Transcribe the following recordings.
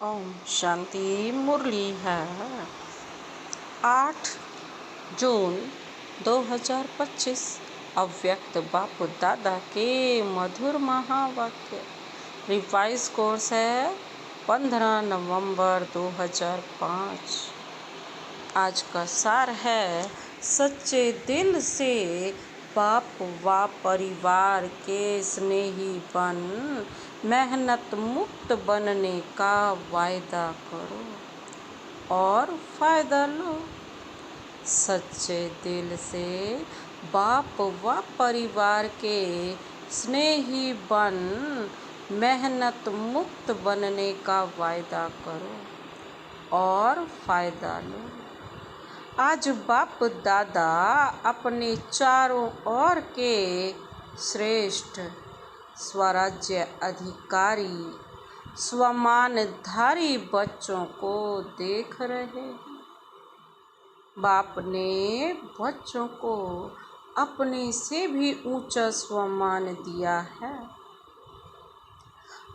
ओम शांति। मुरली है 8 जून 2025। अव्यक्त बाप दादा के मधुर महावाक्य। रिवाइज कोर्स है 15 नवंबर 2005। आज का सार है सच्चे दिल से बाप व परिवार के स्नेही बन मेहनत मुक्त बनने का वायदा करो और फायदा लो। सच्चे दिल से बाप व परिवार के स्नेही बन मेहनत मुक्त बनने का वायदा करो और फायदा लो। आज बाप दादा अपने चारों ओर के श्रेष्ठ स्वराज्य अधिकारी स्वमानधारी बच्चों को देख रहे हैं। बाप ने बच्चों को अपने से भी ऊंचा स्वमान दिया है।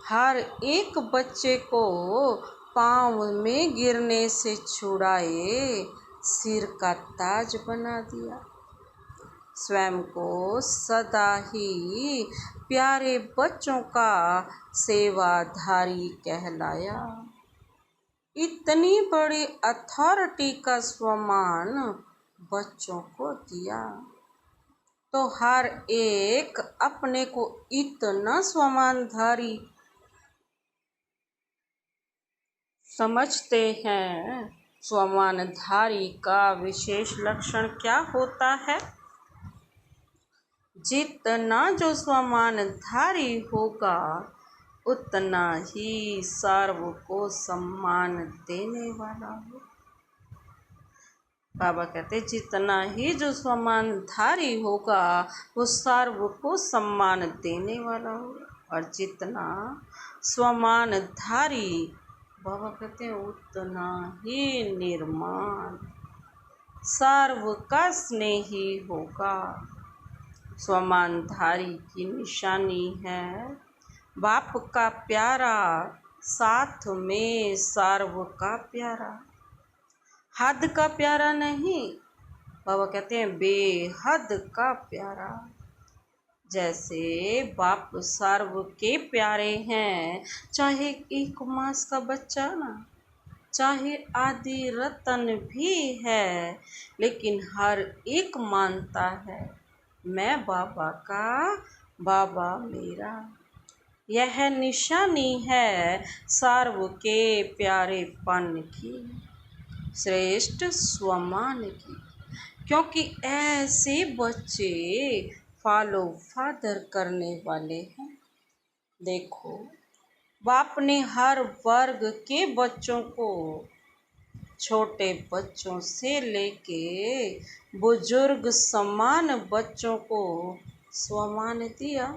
हर एक बच्चे को पाँव में गिरने से छुड़ाए सिर का ताज बना दिया। स्वयं को सदा ही प्यारे बच्चों का सेवाधारी कहलाया। इतनी बड़ी अथॉरिटी का स्वमान बच्चों को दिया तो हर एक अपने को इतना स्वमानधारी समझते हैं। स्वमानधारी का विशेष लक्षण क्या होता है? जितना जो स्वमानधारी होगा उतना ही सर्व को सम्मान देने वाला हो। बाबा कहते जितना ही जो स्वमानधारी होगा वो सर्व को सम्मान देने वाला होगा। और जितना स्वमानधारी बाबा कहते हैं उतना ही निर्माण सर्व का स्नेही होगा। स्वमानधारी की निशानी है बाप का प्यारा साथ में सर्व का प्यारा। हद का प्यारा नहीं, बाबा कहते हैं बेहद का प्यारा। जैसे बाप सर्व के प्यारे हैं, चाहे एक मास का बच्चा ना, चाहे आदि रतन भी है, लेकिन हर एक मानता है मैं बाबा का, बाबा मेरा। यह निशानी है सर्व के प्यारेपन की, श्रेष्ठ स्वमान की। क्योंकि ऐसे बच्चे फॉलो फादर करने वाले हैं। देखो बाप ने हर वर्ग के बच्चों को, छोटे बच्चों से लेके बुजुर्ग समान बच्चों को स्वमान दिया।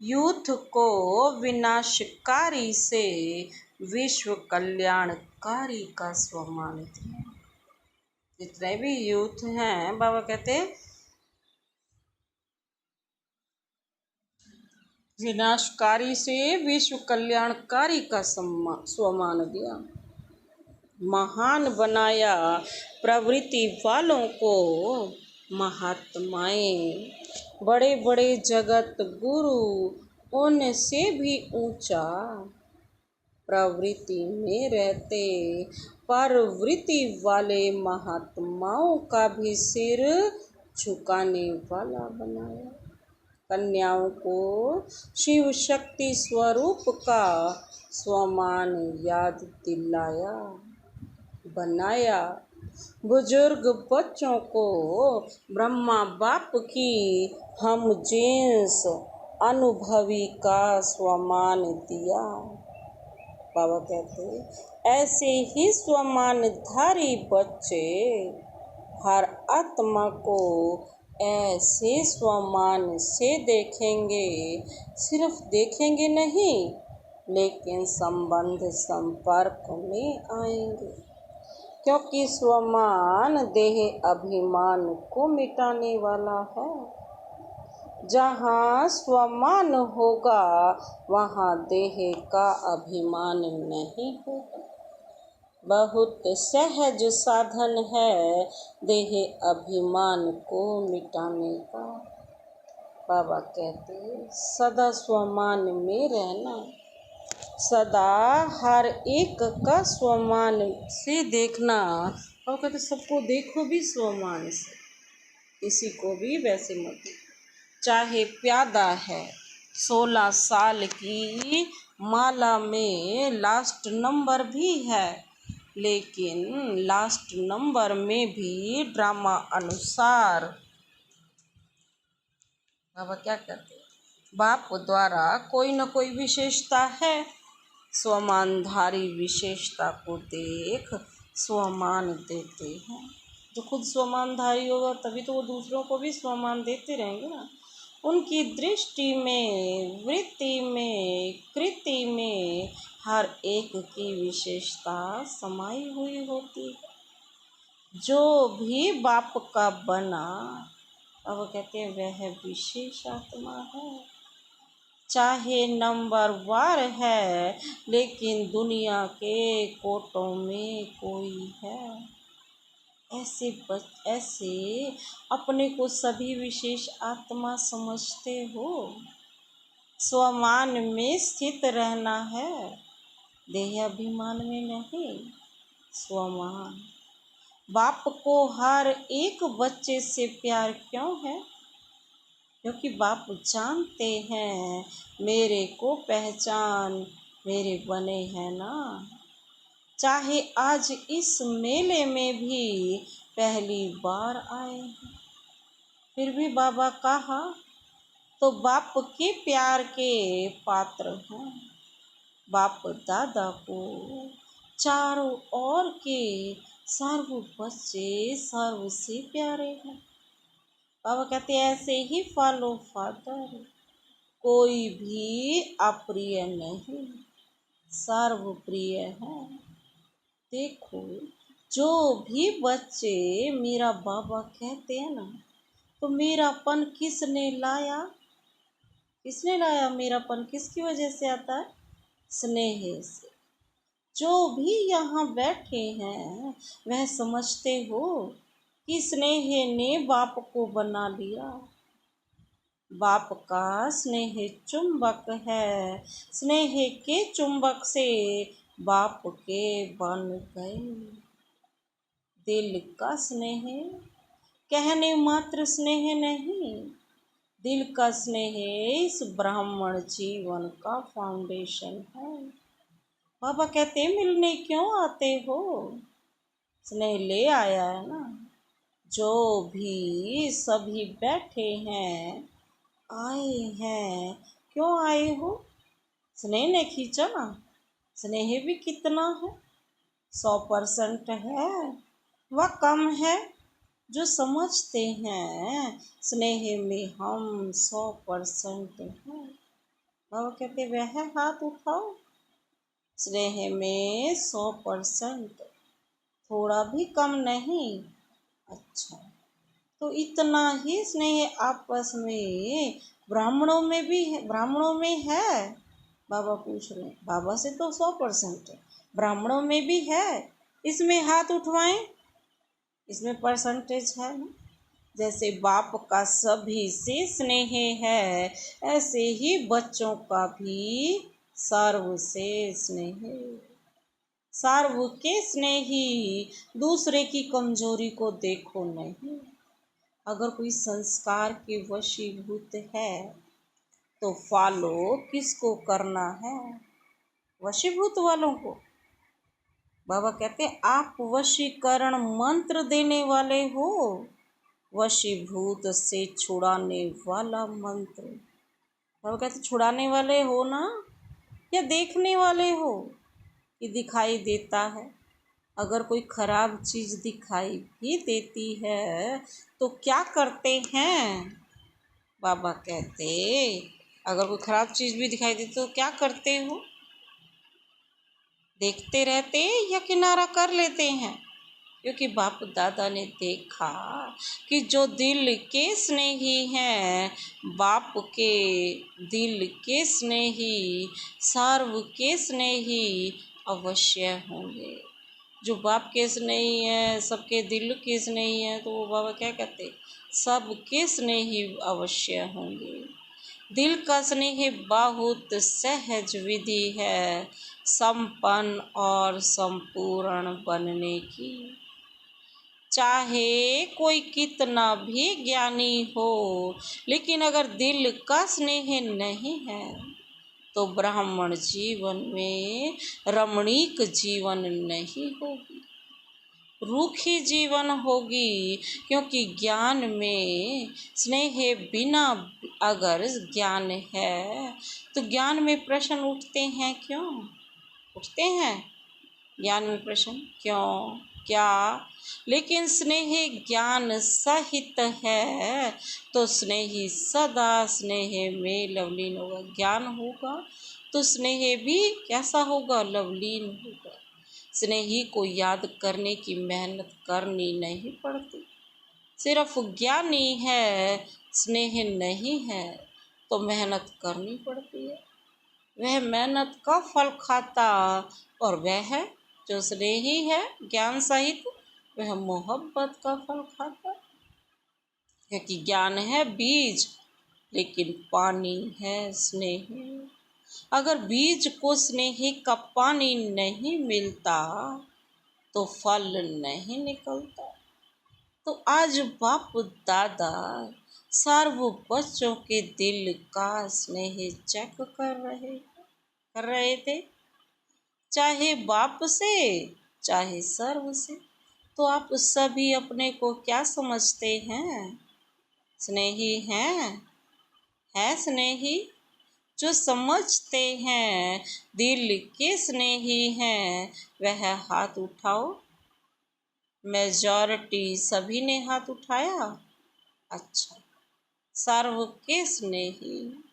यूथ को विनाशकारी से विश्व कल्याणकारी का स्वमान दिया। जितने भी यूथ हैं बाबा कहते विनाशकारी से विश्व कल्याणकारी का स्वमान दिया। महान बनाया प्रवृत्ति वालों को महात्माएं, बड़े बड़े जगत गुरु उनसे भी ऊंचा प्रवृत्ति में रहते परवृत्ति वाले महात्माओं का भी सिर झुकाने वाला बनाया। कन्याओं को शिव शक्ति स्वरूप का स्वमान याद दिलाया बनाया। बुजुर्ग बच्चों को ब्रह्मा बाप की हम जिन्स अनुभवी का स्वमान दिया। बाबा कहते ऐसे ही स्वमानधारी बच्चे हर आत्मा को ऐसे स्वमान से देखेंगे, सिर्फ देखेंगे नहीं लेकिन संबंध संपर्क में आएंगे। क्योंकि स्वमान देह अभिमान को मिटाने वाला है। जहाँ स्वमान होगा वहाँ देह का अभिमान नहीं होगा। बहुत सहज साधन है देह अभिमान को मिटाने का। बाबा कहते सदा स्वमान में रहना, सदा हर एक का स्वमान से देखना। और कहते सबको देखो भी स्वमान से, किसी को भी वैसे मत देखो। चाहे प्यादा है 16 साल की, माला में लास्ट नंबर भी है, लेकिन लास्ट नंबर में भी ड्रामा अनुसार बाबा क्या करते हैं, बाप द्वारा कोई न कोई विशेषता है। स्वमानधारी विशेषता को देख स्वमान देते हैं। जो खुद स्वमानधारी होगा तभी तो वो दूसरों को भी स्वमान देते रहेंगे ना। उनकी दृष्टि में, वृत्ति में, कृति में हर एक की विशेषता समाई हुई होती है। जो भी बाप का बना, अब वो कहते हैं वह विशेष आत्मा है। चाहे नंबर वार है, लेकिन दुनिया के कोटों में कोई है। ऐसे अपने को सभी विशेष आत्मा समझते हो। स्वमान में स्थित रहना है, देह अभिमान में नहीं। स्वमान। बाप को हर एक बच्चे से प्यार क्यों है? क्योंकि बाप जानते हैं मेरे को पहचान मेरे बने हैं ना। चाहे आज इस मेले में भी पहली बार आए हैं, फिर भी बाबा कहा तो बाप के प्यार के पात्र हैं। बाप दादा को चारों ओर के सर्व बच्चे सर्व से प्यारे हैं। बाबा कहते हैं ऐसे ही फॉलो फादर, कोई भी अप्रिय नहीं, सर्व प्रिय है। देखो जो भी बच्चे मेरा बाबा कहते हैं ना, तो मेरापन किसने लाया? किसने लाया मेरापन? किसकी वजह से आता है? स्नेह से। जो भी यहाँ बैठे हैं वह समझते हो कि स्नेह ने बाप को बना लिया। बाप का स्नेह चुंबक है, स्नेह के चुंबक से बाप के बन गए। दिल का स्नेह कहने मात्र स्नेह नहीं, दिल का स्नेह इस ब्राह्मण जीवन का फाउंडेशन है। बाबा कहते मिलने क्यों आते हो? स्नेह ले आया है ना। जो भी सभी बैठे हैं, आए हैं, क्यों आए हो? स्नेह ने खींचा ना। स्नेह भी कितना है? 100% है वह कम है? जो समझते हैं स्नेह में हम 100% हैं। बाबा कहते वह हाथ उठाओ। स्नेह में 100%, थोड़ा भी कम नहीं। अच्छा, तो इतना ही स्नेह आपस में ब्राह्मणों में भी है? ब्राह्मणों में है? बाबा पूछ रहे हैं। बाबा से तो 100% है, ब्राह्मणों में भी है? इसमें हाथ उठवाएं, इसमें परसेंटेज है ना। जैसे बाप का सभी से स्नेह है, ऐसे ही बच्चों का भी सर्व से स्नेह। सर्व के स्नेही, दूसरे की कमजोरी को देखो नहीं। अगर कोई संस्कार के वशीभूत है तो फॉलो किसको करना है? वशीभूत वालों को। बाबा कहते हैं आप वशीकरण मंत्र देने वाले हो, वशीभूत से छुड़ाने वाला मंत्र। बाबा कहते छुड़ाने वाले हो ना, या देखने वाले हो कि दिखाई देता है? अगर कोई खराब चीज़ दिखाई भी देती है तो क्या करते हैं? बाबा कहते अगर कोई खराब चीज़ भी दिखाई देती तो क्या करते हो? देखते रहते या किनारा कर लेते हैं? क्योंकि बाप दादा ने देखा कि जो दिल के स्नेही हैं, बाप के दिल के स्नेही, सर्व के स्नेही अवश्य होंगे। जो बाप के स्नेही है, सबके दिल के स्नेही है, तो वो बाबा क्या कहते, सबके स्नेही अवश्य होंगे। दिल का स्नेह बहुत सहज विधि है संपन्न और संपूर्ण बनने की। चाहे कोई कितना भी ज्ञानी हो, लेकिन अगर दिल का स्नेह नहीं है तो ब्राह्मण जीवन में रमणीक जीवन नहीं होगी, रूखी जीवन होगी। क्योंकि ज्ञान में स्नेह बिना अगर ज्ञान है तो ज्ञान में प्रश्न उठते हैं, क्यों उठते हैं? ज्ञान में प्रश्न क्यों, क्या? लेकिन स्नेह ज्ञान सहित है तो स्नेही सदा स्नेह में लवलीन होगा। ज्ञान होगा तो स्नेह भी कैसा होगा? लवलीन होगा। स्नेही को याद करने की मेहनत करनी नहीं पड़ती। सिर्फ ज्ञानी है, स्नेह नहीं है तो मेहनत करनी पड़ती है। वह मेहनत का फल खाता, और वह है जो स्नेही है ज्ञान सहित, वह मोहब्बत का फल खाता। क्योंकि ज्ञान है बीज, लेकिन पानी है स्नेह। अगर बीज को स्नेह का पानी नहीं मिलता तो फल नहीं निकलता। तो आज बाप दादा सर्व बच्चों के दिल का स्नेह चेक कर रहे थे, चाहे बाप से चाहे सर्व से। तो आप सभी अपने को क्या समझते हैं? स्नेही हैं? है स्नेही? जो समझते हैं दिल के स्नेही हैं, वह हाथ उठाओ। मेजॉरिटी सभी ने हाथ उठाया। अच्छा, सर्व के स्नेही,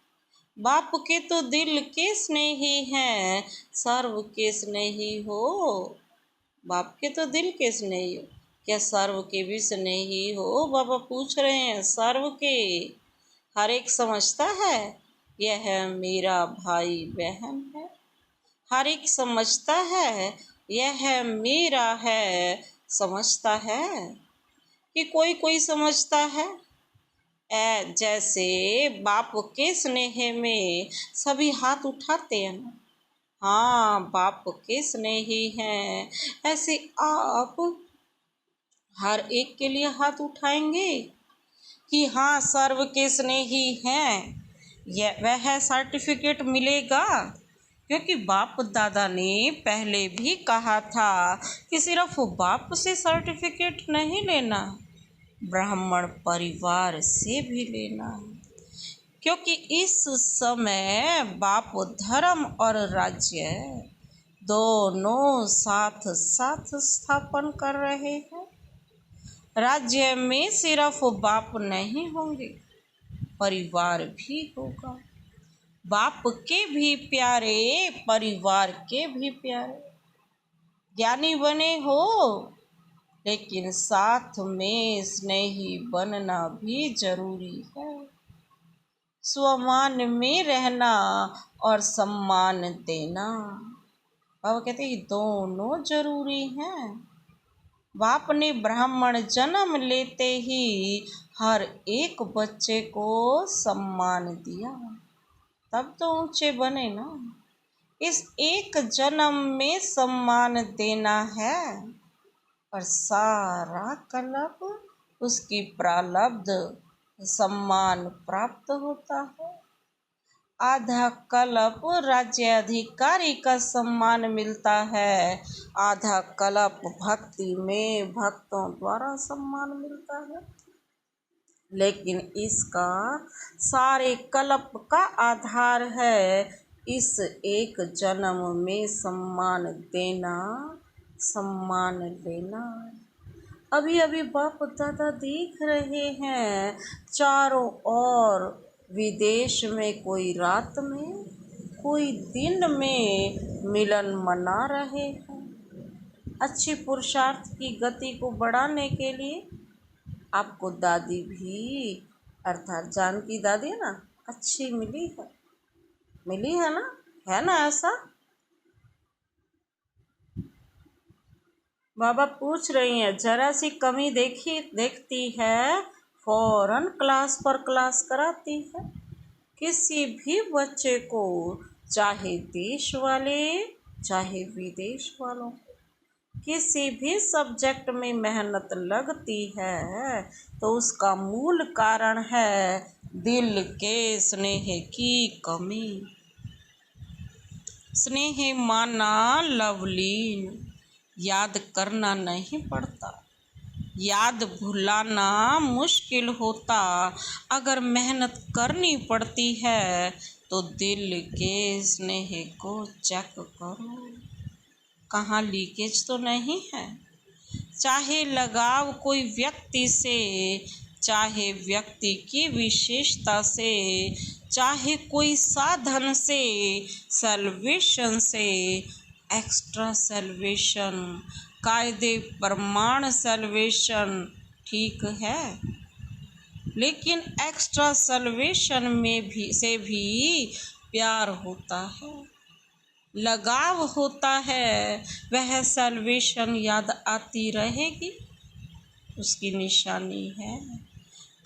बाप के तो दिल के स्नेही हैं, सर्व के स्नेही हो। बाप के तो दिल के स्नेही हो, क्या सर्व के भी स्नेही हो? बाबा पूछ रहे हैं, सर्व के। हर एक समझता है यह मेरा भाई बहन है। हर एक समझता है यह मेरा है। समझता है कि कोई कोई समझता है? जैसे बाप के स्नेह में सभी हाथ उठाते हैं ना, हाँ बाप के स्नेही हैं, ऐसे आप हर एक के लिए हाथ उठाएंगे कि हाँ सर्व के स्नेही हैं, वह सर्टिफिकेट मिलेगा। क्योंकि बाप दादा ने पहले भी कहा था कि सिर्फ बाप से सर्टिफिकेट नहीं लेना, ब्राह्मण परिवार से भी लेना है। क्योंकि इस समय बाप धर्म और राज्य दोनों साथ साथ स्थापन कर रहे हैं। राज्य में सिर्फ बाप नहीं होंगे, परिवार भी होगा। बाप के भी प्यारे, परिवार के भी प्यारे। ज्ञानी बने हो, लेकिन साथ में स्नेही बनना भी जरूरी है। स्वमान में रहना और सम्मान देना, बाबा कहते हैं दोनों जरूरी हैं। बाप ने ब्राह्मण जन्म लेते ही हर एक बच्चे को सम्मान दिया, तब तो ऊंचे बने ना। इस एक जन्म में सम्मान देना है, और सारा कल्प उसकी प्रारब्ध सम्मान प्राप्त होता है। आधा कल्प राज्य अधिकारी का सम्मान मिलता है, आधा कल्प भक्ति में भक्तों द्वारा सम्मान मिलता है। लेकिन इसका सारे कल्प का आधार है इस एक जन्म में सम्मान देना, सम्मान लेना। अभी अभी बाप दादा देख रहे हैं चारों ओर, विदेश में कोई रात में कोई दिन में मिलन मना रहे हैं। अच्छी पुरुषार्थ की गति को बढ़ाने के लिए आपको दादी भी, अर्थात जान की दादी है ना, अच्छी मिली है ना ऐसा। बाबा पूछ रही हैं, जरा सी कमी देखती है, फौरन क्लास पर क्लास कराती है। किसी भी बच्चे को, चाहे देश वाले चाहे विदेश वालों, किसी भी सब्जेक्ट में मेहनत लगती है तो उसका मूल कारण है दिल के स्नेह की कमी। स्नेह माना लवलीन, याद करना नहीं पड़ता, याद भुलाना मुश्किल होता। अगर मेहनत करनी पड़ती है तो दिल के स्नेह को चेक करो, कहाँ लीकेज तो नहीं है। चाहे लगाव कोई व्यक्ति से, चाहे व्यक्ति की विशेषता से, चाहे कोई साधन से, सैल्वेशन से, एक्स्ट्रा सैल्वेशन, कायदे प्रमाण सैल्वेशन ठीक है, लेकिन एक्स्ट्रा सैल्वेशन में भी प्यार होता है, लगाव होता है। वह सैल्वेशन याद आती रहेगी, उसकी निशानी है।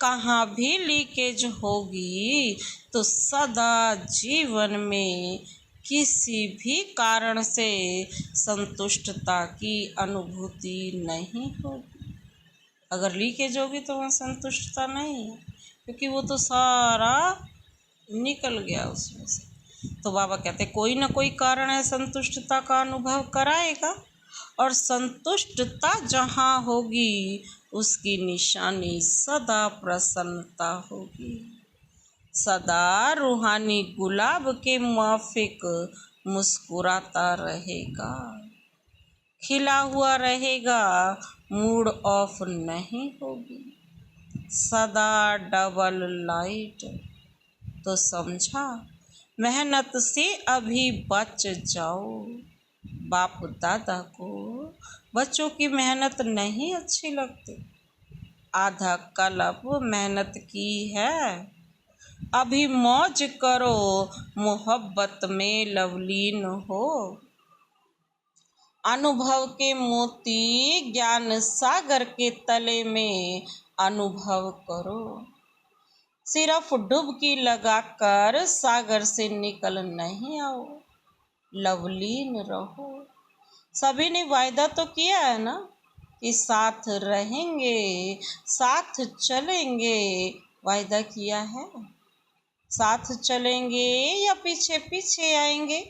कहाँ भी लीकेज होगी तो सदा जीवन में किसी भी कारण से संतुष्टता की अनुभूति नहीं होगी। अगर लीकेज होगी तो वहाँ संतुष्टता नहीं है, क्योंकि वो तो सारा निकल गया उसमें से। तो बाबा कहते कोई ना कोई कारण है, संतुष्टता का अनुभव कराएगा, और संतुष्टता जहाँ होगी उसकी निशानी सदा प्रसन्नता होगी, सदा रूहानी गुलाब के माफिक मुस्कुराता रहेगा, खिला हुआ रहेगा, मूड ऑफ नहीं होगी, सदा डबल लाइट। तो समझा, मेहनत से अभी बच जाओ। बाप दादा को बच्चों की मेहनत नहीं अच्छी लगती, आधा कल्प मेहनत की है, अभी मौज करो, मोहब्बत में लवलीन हो। अनुभव के मोती ज्ञान सागर के तले में अनुभव करो, सिर्फ डुबकी लगाकर सागर से निकल नहीं आओ, लवलीन रहो। सभी ने वायदा तो किया है ना कि साथ रहेंगे, साथ चलेंगे, वायदा किया है। साथ चलेंगे या पीछे पीछे आएंगे?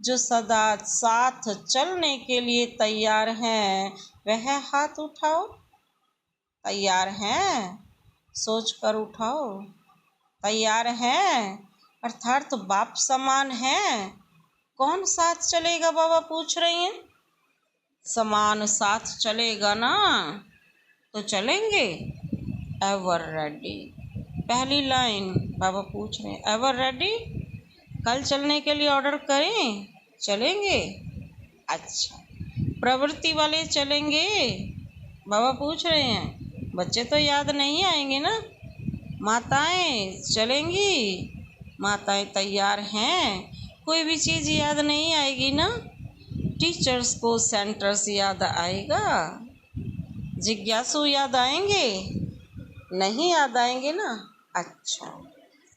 जो सदा साथ चलने के लिए तैयार हैं वह हाथ उठाओ। तैयार हैं? सोच कर उठाओ। तैयार हैं अर्थात तो बाप समान हैं। कौन साथ चलेगा बाबा पूछ रही हैं। समान साथ चलेगा ना तो चलेंगे। एवर रेडी, पहली लाइन बाबा पूछ रहे हैं, एवर रेडी, कल चलने के लिए ऑर्डर करें, चलेंगे। अच्छा, प्रवृत्ति वाले चलेंगे, बाबा पूछ रहे हैं। बच्चे तो याद नहीं आएंगे ना। माताएं चलेंगी, माताएं तैयार हैं। कोई भी चीज़ याद नहीं आएगी ना। टीचर्स को सेंटर्स याद आएगा। जिज्ञासु याद आएंगे, नहीं याद आएंगे ना। अच्छा,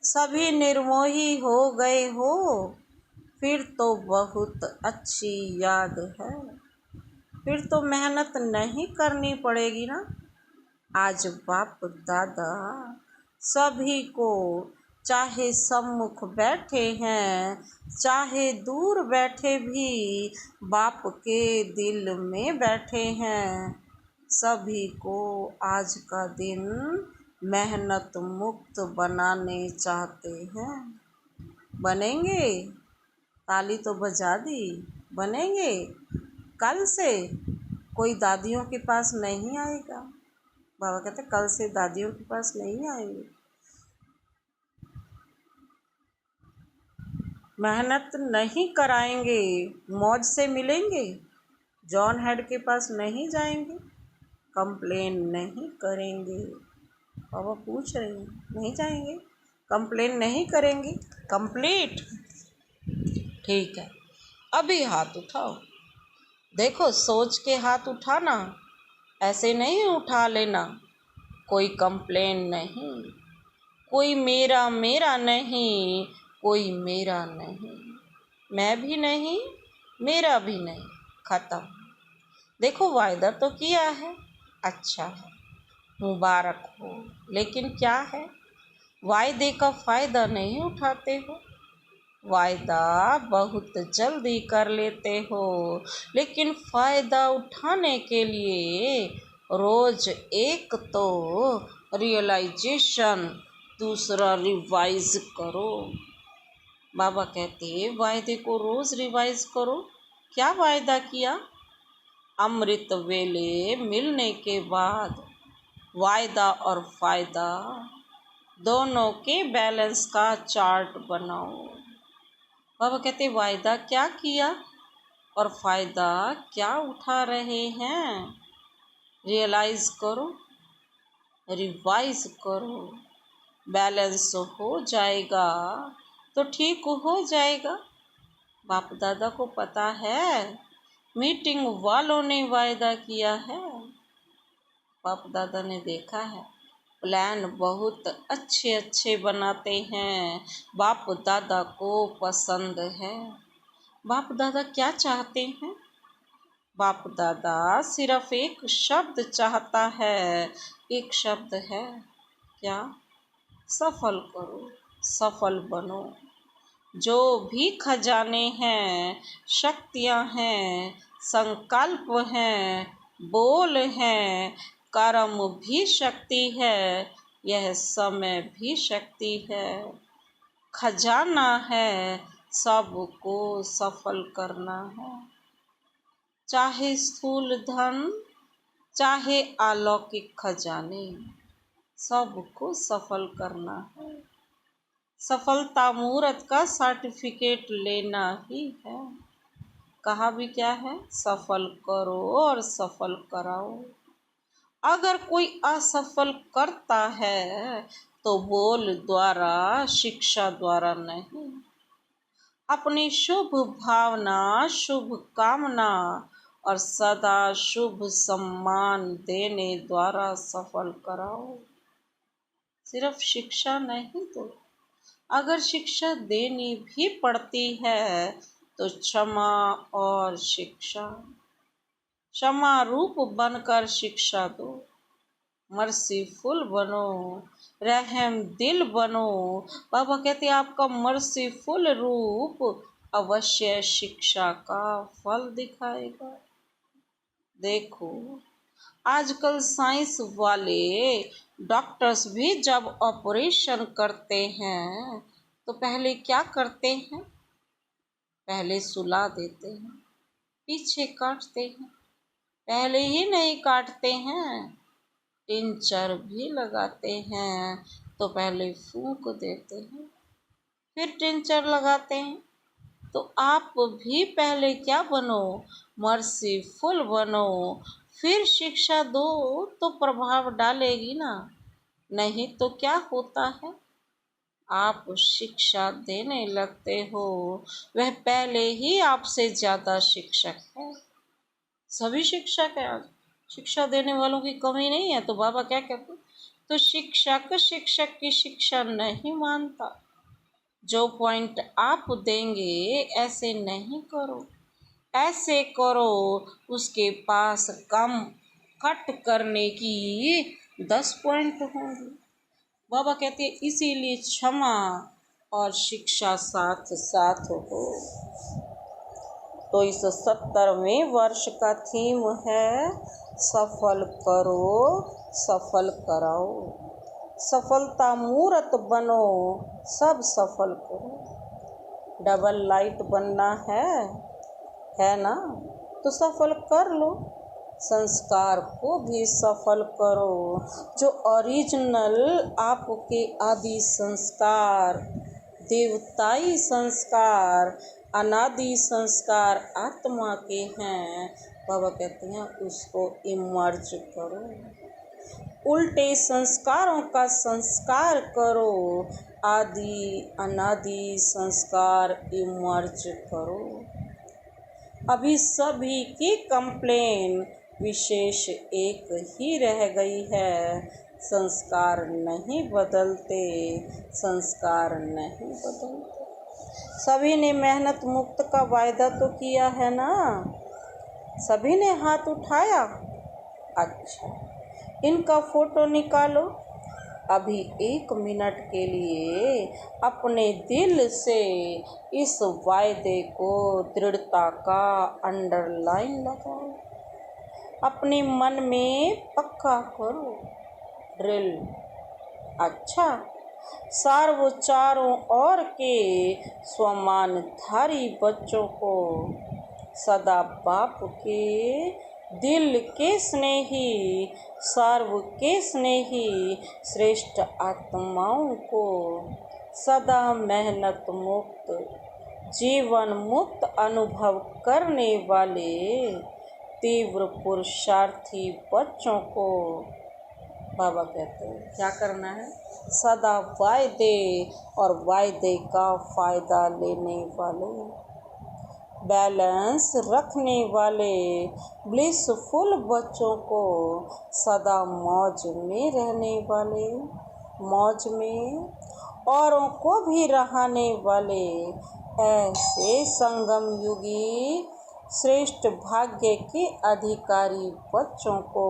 सभी निर्मोही हो गए हो, फिर तो बहुत अच्छी याद है। फिर तो मेहनत नहीं करनी पड़ेगी ना। आज बाप दादा सभी को, चाहे सम्मुख बैठे हैं चाहे दूर बैठे भी, बाप के दिल में बैठे हैं। सभी को आज का दिन मेहनत मुक्त बनाने चाहते हैं। बनेंगे? ताली तो बजा दी। बनेंगे? कल से कोई दादियों के पास नहीं आएगा। बाबा कहते कल से दादियों के पास नहीं आएंगे। मेहनत नहीं कराएंगे, मौज से मिलेंगे। जॉन हेड के पास नहीं जाएंगे, कंप्लेन नहीं करेंगे। पापा पूछ रहे हैं, नहीं जाएंगे, कंप्लेन नहीं करेंगे। कंप्लीट। ठीक है, अभी हाथ उठाओ। देखो, सोच के हाथ उठाना, ऐसे नहीं उठा लेना। कोई कंप्लेन नहीं, कोई मेरा मेरा नहीं, कोई मेरा नहीं, मैं भी नहीं, मेरा भी नहीं, खत्म। देखो, वायदा तो किया है, अच्छा है, मुबारक हो, लेकिन क्या है, वायदे का फायदा नहीं उठाते हो। वायदा बहुत जल्दी कर लेते हो, लेकिन फायदा उठाने के लिए रोज एक तो रियलाइजेशन, दूसरा रिवाइज करो। बाबा कहते हैं वायदे को रोज रिवाइज करो। क्या वायदा किया? अमृत वेले मिलने के बाद वायदा और फायदा दोनों के बैलेंस का चार्ट बनाओ। बाबा कहते वायदा क्या किया और फायदा क्या उठा रहे हैं, रियलाइज करो, रिवाइज करो। बैलेंस हो जाएगा तो ठीक हो जाएगा। बाप दादा को पता है, मीटिंग वालों ने वायदा किया है। बाप दादा ने देखा है, प्लान बहुत अच्छे अच्छे बनाते हैं, बाप दादा को पसंद है। बाप दादा क्या चाहते हैं? बाप दादा सिर्फ एक शब्द चाहता है, एक शब्द है, क्या? सफल करो, सफल बनो। जो भी खजाने हैं, शक्तियाँ हैं, संकल्प हैं, बोल हैं, कर्म भी शक्ति है, यह समय भी शक्ति है, खजाना है, सबको सफल करना है। चाहे स्थूल धन, चाहे अलौकिक खजाने, सबको सफल करना है। सफलता मुहूर्त का सर्टिफिकेट लेना ही है। कहा भी क्या है? सफल करो और सफल कराओ। अगर कोई असफल करता है तो बोल द्वारा, शिक्षा द्वारा नहीं। अपनी शुभ भावना, शुभ कामना और सदा शुभ सम्मान देने द्वारा सफल कराओ। सिर्फ शिक्षा नहीं दो, अगर शिक्षा देनी भी पड़ती है तो क्षमा और शिक्षा, क्षमा रूप बनकर शिक्षा दो। मर्सीफुल बनो, रहम दिल बनो। बाबा कहते आपका मर्सीफुल रूप अवश्य शिक्षा का फल दिखाएगा। देखो, आजकल साइंस वाले डॉक्टर्स भी जब ऑपरेशन करते हैं तो पहले क्या करते हैं? पहले सुला देते हैं, पीछे काटते हैं, पहले ही नहीं काटते हैं, टिंचर भी लगाते हैं, तो पहले फूंक देते हैं, फिर टिंचर लगाते हैं। तो आप भी पहले क्या बनो? मर्सीफुल बनो, फिर शिक्षा दो तो प्रभाव डालेगी ना। नहीं तो क्या होता है, आप शिक्षा देने लगते हो, वह पहले ही आपसे ज़्यादा शिक्षक है। सभी शिक्षक है, शिक्षा देने वालों की कमी नहीं है। तो बाबा क्या कहते? तो शिक्षक शिक्षक की शिक्षा नहीं मानता। जो पॉइंट आप देंगे ऐसे नहीं करो, ऐसे करो, उसके पास कम कट करने की 10 पॉइंट होंगे। बाबा कहते हैं इसीलिए क्षमा और शिक्षा साथ साथ हो। तो इस 70वें वर्ष का थीम है सफल करो, सफल कराओ। सफलता मूर्त बनो, सब सफल करो। डबल लाइट बनना है ना? तो सफल कर लो। संस्कार को भी सफल करो। जो ओरिजिनल आपके आदि संस्कार, देवताई संस्कार अनादि संस्कार आत्मा के हैं। बाबा कहते हैं उसको इमर्ज करो, उल्टे संस्कारों का संस्कार करो, आदि अनादि संस्कार इमर्ज करो। अभी सभी की कंप्लेन विशेष एक ही रह गई है, संस्कार नहीं बदलते, संस्कार नहीं बदलते। सभी ने मेहनत मुक्त का वायदा तो किया है ना, सभी ने हाथ उठाया। अच्छा, इनका फोटो निकालो, अभी 1 मिनट के लिए अपने दिल से इस वायदे को दृढ़ता का अंडरलाइन लगाओ, अपने मन में पक्का करो ड्रिल। अच्छा, सार्व चारों ओर के स्वमानधारी बच्चों को सदा बाप के दिल के स्नेही, सर्व के स्नेही श्रेष्ठ आत्माओं को सदा मेहनत मुक्त जीवन मुक्त अनुभव करने वाले तीव्र पुरुषार्थी बच्चों को बाबा कहते हैं क्या करना है, सदा वायदे और वायदे का फ़ायदा लेने वाले, बैलेंस रखने वाले ब्लिसफुल बच्चों को सदा मौज में रहने वाले, मौज में औरों को भी रहाने वाले ऐसे संगम युगी श्रेष्ठ भाग्य के अधिकारी बच्चों को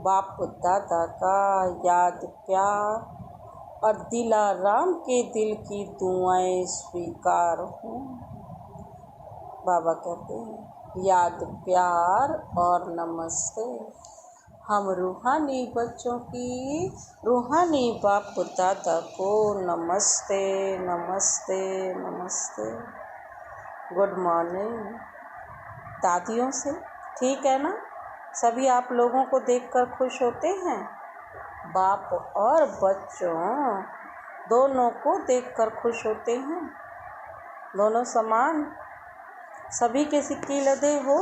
बाप दादा का याद प्यार और दिलाराम के दिल की दुआएं स्वीकार हों। बाबा कहते हैं याद प्यार और नमस्ते। हम रूहानी बच्चों की रूहानी बाप दादा को नमस्ते नमस्ते नमस्ते। गुड मॉर्निंग दादियों से, ठीक है ना। सभी आप लोगों को देखकर खुश होते हैं, बाप और बच्चों दोनों को देखकर खुश होते हैं, दोनों समान, सभी के सिक्के लदे हो,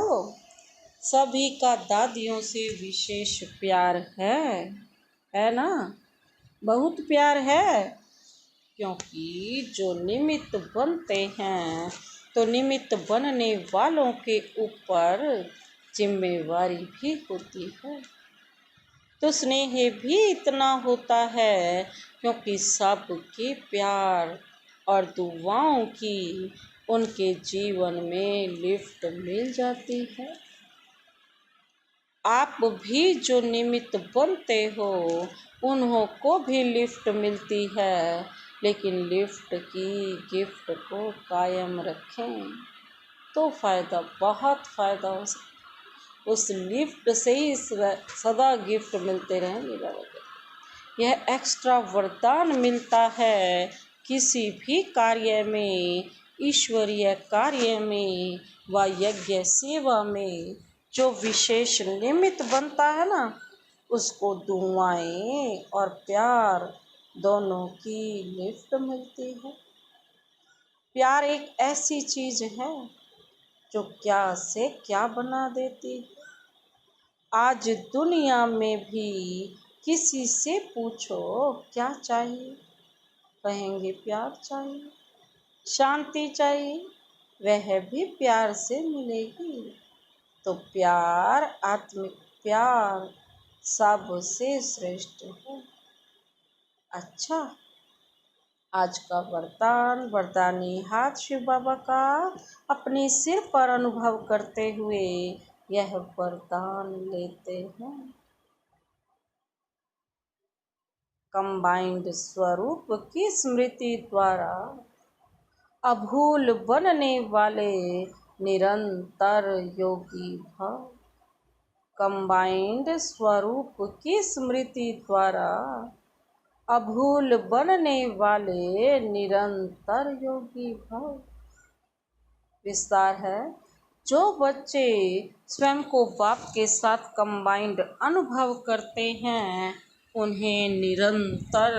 सभी का दादियों से विशेष प्यार है ना, बहुत प्यार है। क्योंकि जो निमित्त बनते हैं तो निमित्त बनने वालों के ऊपर जिम्मेवारी भी होती है, तो स्नेह भी इतना होता है क्योंकि सबके प्यार और दुआओं की उनके जीवन में लिफ्ट मिल जाती है। आप भी जो निमित्त बनते हो उन्हों को भी लिफ्ट मिलती है, लेकिन लिफ्ट की गिफ्ट को कायम रखें तो फ़ायदा, बहुत फ़ायदा हो सकता, उस लिफ्ट से ही सदा गिफ्ट मिलते रहेंगे। बाबा यह एक्स्ट्रा वरदान मिलता है किसी भी कार्य में, ईश्वरीय कार्य में व यज्ञ सेवा में जो विशेष निमित्त बनता है ना, उसको दुआएं और प्यार दोनों की लिफ्ट मिलती है। प्यार एक ऐसी चीज़ है जो क्या से क्या बना देती है। आज दुनिया में भी किसी से पूछो क्या चाहिए, कहेंगे प्यार चाहिए, शांति चाहिए, वह भी प्यार से मिलेगी। तो प्यार, आत्मिक प्यार सबसे श्रेष्ठ है। अच्छा, आज का वरदानी हाथ शिव बाबा का अपने सिर पर अनुभव करते हुए यह वरदान लेते हैं। कंबाइंड स्वरूप की स्मृति द्वारा अभूल बनने वाले निरंतर योगी भव। कंबाइंड स्वरूप की स्मृति द्वारा अभूल बनने वाले निरंतर योगी भव। विस्तार है, जो बच्चे स्वयं को बाप के साथ कंबाइंड अनुभव करते हैं उन्हें निरंतर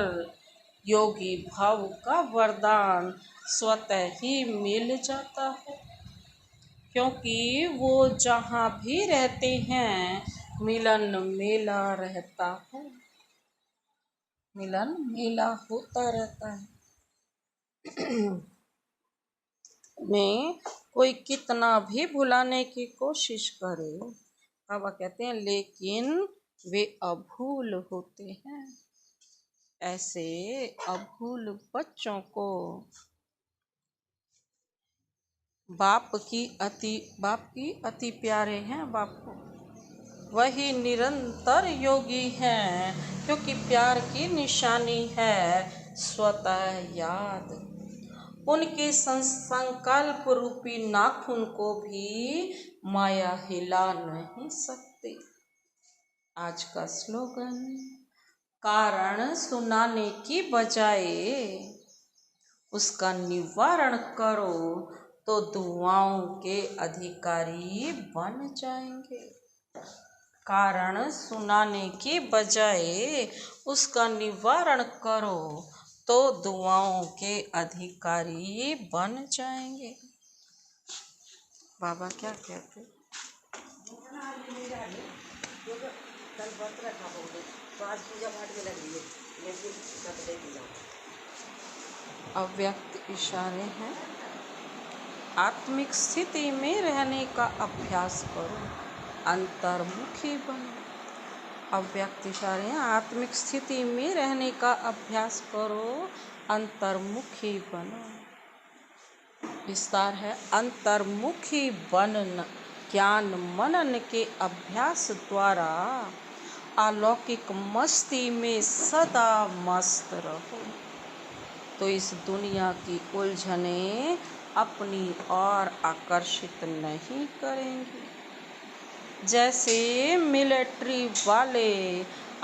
योगी भाव का वरदान स्वतः ही मिल जाता है, क्योंकि वो जहाँ भी रहते हैं मिलन मेला रहता है, मिलन मेला होता रहता है। में कोई कितना भी भुलाने की कोशिश करे, बाबा कहते हैं, लेकिन वे अभूल होते हैं। ऐसे अभूल बच्चों को बाप की अति प्यारे हैं। बाप को वही निरंतर योगी हैं, क्योंकि प्यार की निशानी है स्वतः याद। उनके संकल्प रूपी नाखून को भी माया हिला नहीं सकती। आज का स्लोगन, कारण सुनाने की बजाय उसका निवारण करो तो दुआओं के अधिकारी बन जाएंगे। कारण सुनाने की बजाय उसका निवारण करो तो दुआओं के अधिकारी बन जाएंगे। बाबा क्या कहते? कल व्रत रखा होगा तो आज पूजा पाठ में लग रही है। अव्यक्त इशारे हैं। आत्मिक स्थिति में रहने का अभ्यास करो, अंतर्मुखी बनो। अव्यक्त इशारे हैं। आत्मिक स्थिति में रहने का अभ्यास करो, अंतर्मुखी बनो। विस्तार है, अंतर्मुखी बनन ज्ञान मनन के अभ्यास द्वारा अलौकिक मस्ती में सदा मस्त रहो, तो इस दुनिया की उलझनें अपनी ओर आकर्षित नहीं करेंगी। जैसे मिलिट्री वाले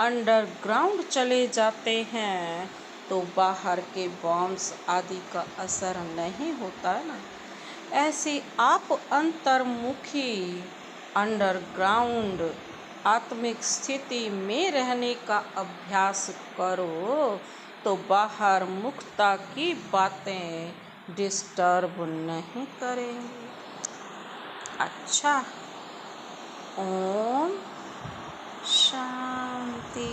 अंडरग्राउंड चले जाते हैं तो बाहर के बॉम्ब्स आदि का असर नहीं होता है ना, ऐसे आप अंतर्मुखी अंडरग्राउंड आत्मिक स्थिति में रहने का अभ्यास करो तो बाहर मुक्ता की बातें डिस्टर्ब नहीं करेंगी। अच्छा, ओम शांति।